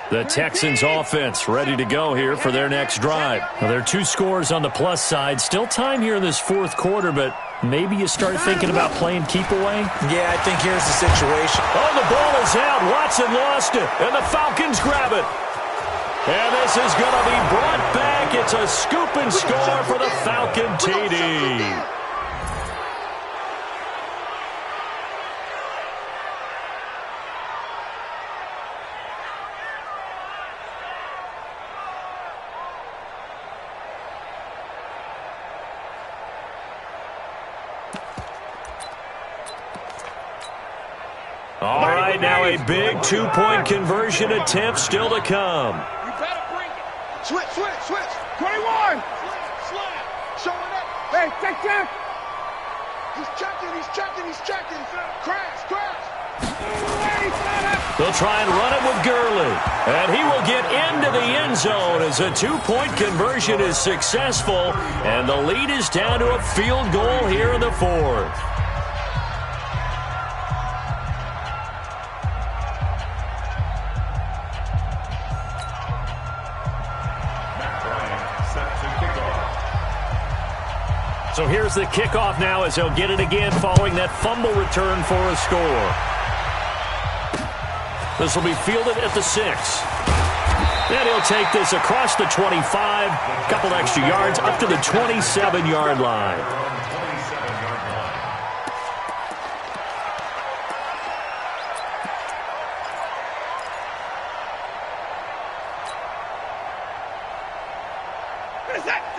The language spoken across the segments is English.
The Texans offense ready to go here for their next drive. Now, there are 2 scores on the plus side. Still time here in this fourth quarter, but maybe you start thinking about playing keep away? Yeah, I think here's the situation. Oh, the ball is out. Watson lost it, and the Falcons grab it. And this is going to be brought back. It's a scoop and score for the Falcon TD. All right, now a big 2-point conversion attempt still to come. You better bring it. Switch. 21. Slam. Showing up. Hey, check. He's checking. Crash. They'll try and run it with Gurley. And he will get into the end zone as a 2-point conversion is successful. And the lead is down to a field goal here in the fourth. So here's the kickoff now as he'll get it again following that fumble return for a score. This will be fielded at the 6. Then he'll take this across the 25, a couple extra yards up to the 27-yard line.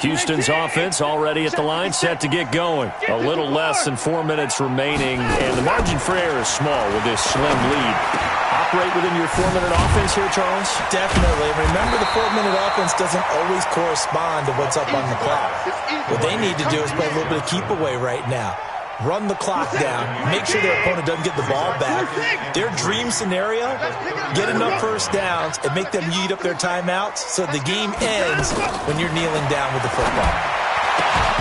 Houston's offense already at the line, set to get going. A little less than 4 minutes remaining, and the margin for error is small with this slim lead. Operate within your 4-minute offense here, Charles? Definitely. Remember, the 4-minute offense doesn't always correspond to what's up on the clock. What they need to do is play a little bit of keep away right now. Run the clock down, make sure their opponent doesn't get the ball back. Their dream scenario, get enough first downs and make them eat up their timeouts so the game ends when you're kneeling down with the football.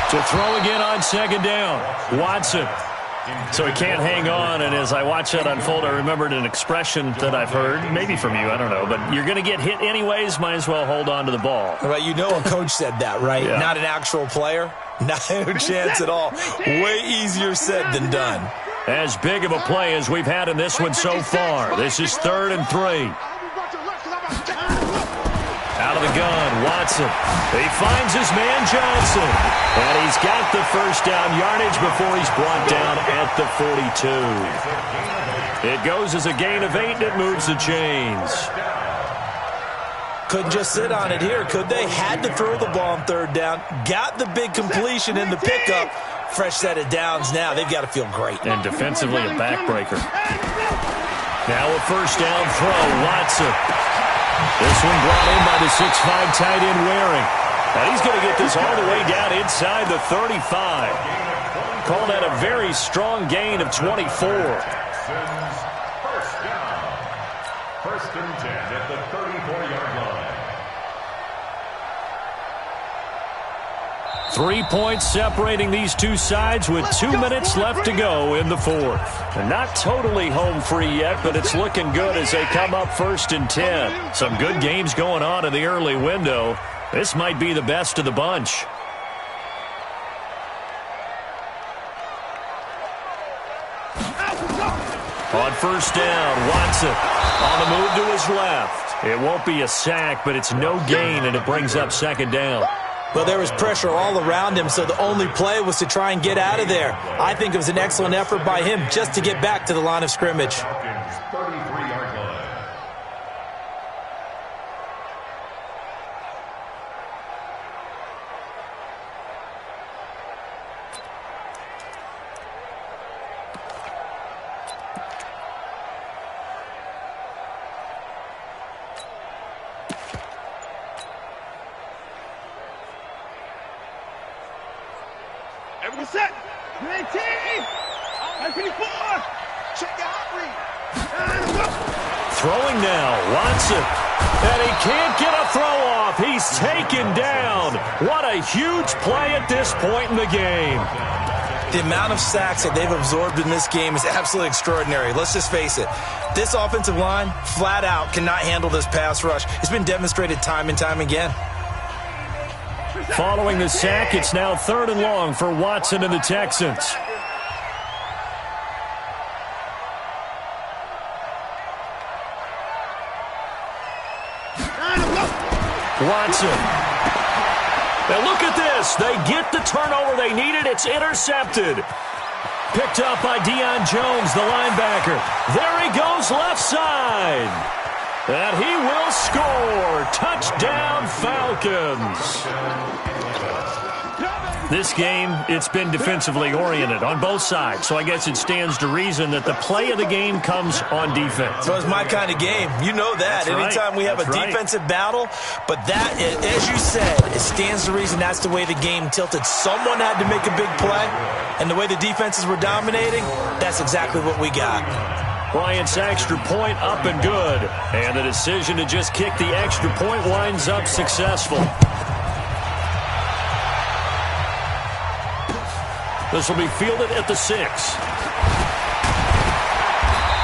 To throw again on second down, Watson. So he can't hang on, and as I watch that unfold, I remembered an expression that I've heard, maybe from you, I don't know, but you're going to get hit anyways, might as well hold on to the ball. Well, you know a coach said that, right? Yeah. Not an actual player. No chance at all. Way easier said than done. As big of a play as we've had in this one so far. This is 3rd and 3. Out of the gun, Watson. He finds his man Johnson. And he's got the first down yardage before he's brought down at the 42. It goes as a gain of 8, and it moves the chains. Couldn't just sit on it here, could they? Had to throw the ball on 3rd down. Got the big completion in the pickup. Fresh set of downs now. They've got to feel great. And defensively, a backbreaker. Now a first down throw, Watson. This one brought in by the 6'5" tight end Waring. And he's going to get this all the way down inside the 35. Call that a very strong gain of 24. First and 10 at the 34-yard line. 3 points separating these two sides with 2 minutes left to go in the fourth. They're not totally home free yet, but it's looking good as they come up 1st and 10. Some good games going on in the early window. This might be the best of the bunch. On first down, Watson on the move to his left. It won't be a sack, but it's no gain, and it brings up 2nd down. Well, there was pressure all around him, so the only play was to try and get out of there. I think it was an excellent effort by him just to get back to the line of scrimmage. 33-yard line. Everyone set. Great team. Check out read. Throwing now, Watson. And he can't get a throw off. He's taken down. What a huge play at this point in the game. The amount of sacks that they've absorbed in this game is absolutely extraordinary. Let's just face it. This offensive line, flat out, cannot handle this pass rush. It's been demonstrated time and time again. Following the sack, it's now 3rd and long for Watson and the Texans. Watson. Now look at this. They get the turnover they needed. It's intercepted. Picked up by Deion Jones, the linebacker. There he goes left side. And he will score. Touchdown, Falcons. This game, it's been defensively oriented on both sides, so I guess it stands to reason that the play of the game comes on defense. So it's my kind of game. You know that. That's Anytime we have a defensive battle, but that, as you said, it stands to reason that's the way the game tilted. Someone had to make a big play, and the way the defenses were dominating, that's exactly what we got. Bryant's extra point up and good, and the decision to just kick the extra point winds up successful. This will be fielded at the 6.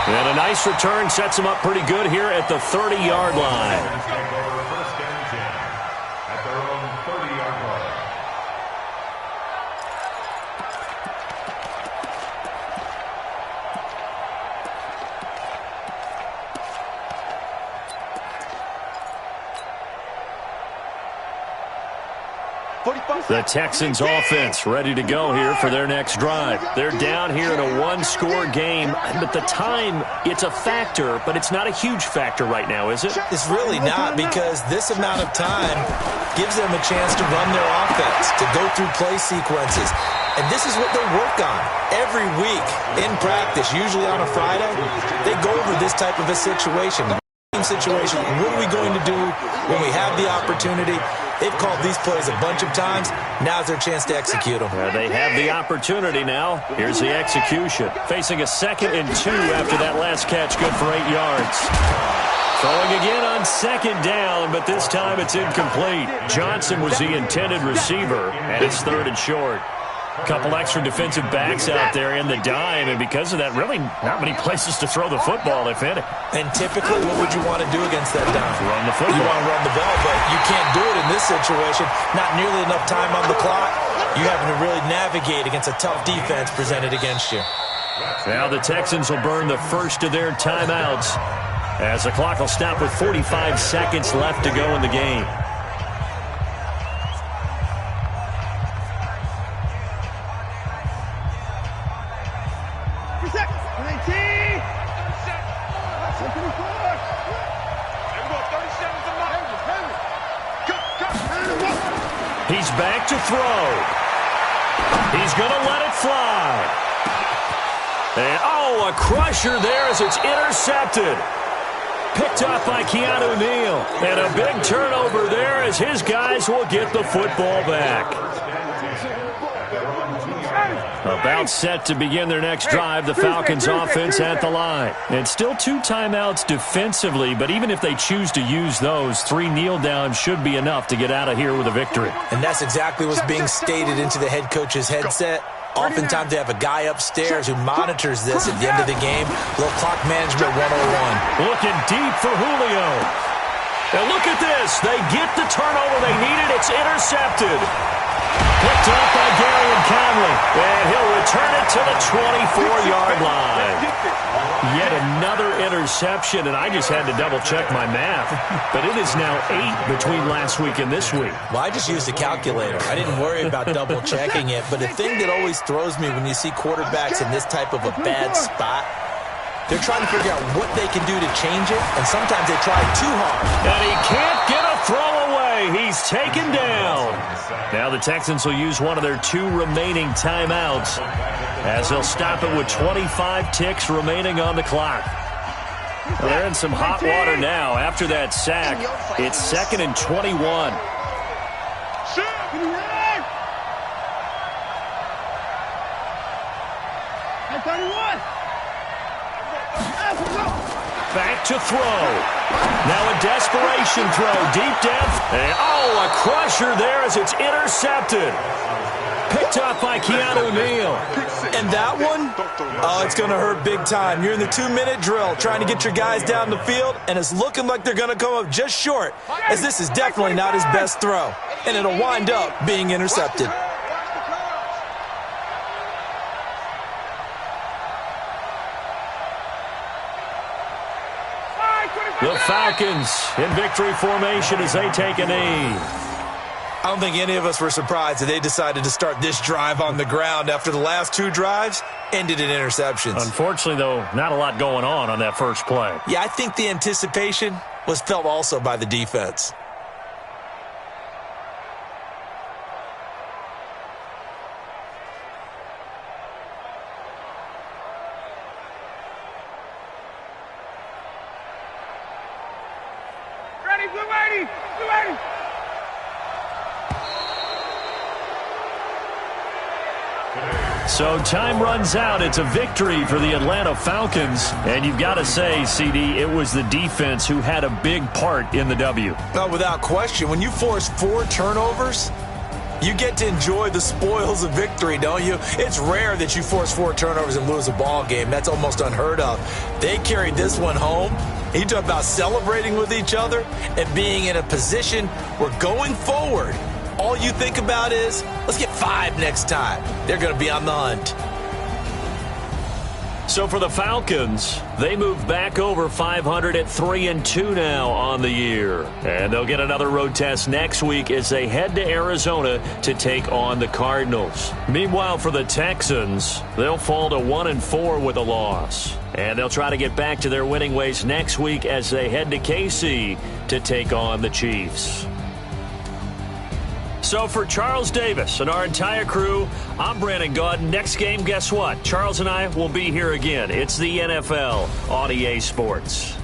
And a nice return sets him up pretty good here at the 30-yard line. First and 10 at their own 30-yard line. The Texans offense ready to go here for their next drive. They're down here in a one-score game, but the time, it's a factor, but it's not a huge factor right now, is it? It's really not, because this amount of time gives them a chance to run their offense, to go through play sequences. And this is what they work on every week in practice, usually on a Friday. They go over this type of a situation. Situation. What are we going to do when we have the opportunity? They've called these plays a bunch of times. Now's their chance to execute them. They have the opportunity now. Here's the execution. Facing a 2nd and 2 after that last catch. Good for 8 yards. Throwing again on 2nd down, but this time it's incomplete. Johnson was the intended receiver, and it's 3rd and short. Couple extra defensive backs out there in the dime, and because of that, really not many places to throw the football, if any. And typically, what would you want to do against that dime? Run the football. You want to run the ball, but you can't do it in this situation. Not nearly enough time on the clock. You having to really navigate against a tough defense presented against you. Now the Texans will burn the first of their timeouts as the clock will stop with 45 seconds left to go in the game. He's back to throw. He's going to let it fly. And, a crusher there as it's intercepted. Picked up by Keanu Neal. And a big turnover there as his guys will get the football back. About set to begin their next drive, the Falcons offense at the line. And still 2 timeouts defensively, but even if they choose to use those, 3 kneel downs should be enough to get out of here with a victory. And that's exactly what's being stated into the head coach's headset. Oftentimes they have a guy upstairs who monitors this at the end of the game. Little clock management 101. Looking deep for Julio. Now look at this. They get the turnover they needed. It's intercepted. Picked up by Gary Conley. And he'll return it to the 24-yard line. Yet another interception, and I just had to double-check my math. But it is now 8 between last week and this week. Well, I just used a calculator. I didn't worry about double-checking it. But the thing that always throws me when you see quarterbacks in this type of a bad spot, they're trying to figure out what they can do to change it, and sometimes they try too hard. And he can't get a throw away. He's taken down. Now the Texans will use one of their 2 remaining timeouts as they'll stop it with 25 ticks remaining on the clock. Well, they're in some hot water now. After that sack, it's 2nd and 21. Back to throw. Now a desperation throw deep down. And, a crusher there as it's intercepted. Picked up by Keanu Neal. And that one, oh, it's going to hurt big time. You're in the 2-minute drill trying to get your guys down the field, and it's looking like they're going to come up just short, as this is definitely not his best throw, and it'll wind up being intercepted. The Falcons in victory formation as they take a knee. I don't think any of us were surprised that they decided to start this drive on the ground after the last 2 drives ended in interceptions. Unfortunately, though, not a lot going on that first play. Yeah, I think the anticipation was felt also by the defense. Ready, blue 80, blue 80. So time runs out. It's a victory for the Atlanta Falcons. And you've got to say, CD, it was the defense who had a big part in the W. Oh, without question. When you force 4 turnovers, you get to enjoy the spoils of victory, don't you? It's rare that you force 4 turnovers and lose a ball game. That's almost unheard of. They carried this one home. You talk about celebrating with each other and being in a position where going forward, all you think about is, let's get 5 next time. They're going to be on the hunt. So for the Falcons, they move back over 500 at 3-2 now on the year. And they'll get another road test next week as they head to Arizona to take on the Cardinals. Meanwhile, for the Texans, they'll fall to 1-4 with a loss. And they'll try to get back to their winning ways next week as they head to KC to take on the Chiefs. So for Charles Davis and our entire crew, I'm Brandon Gaudin. Next game, guess what? Charles and I will be here again. It's the NFL on EA Sports.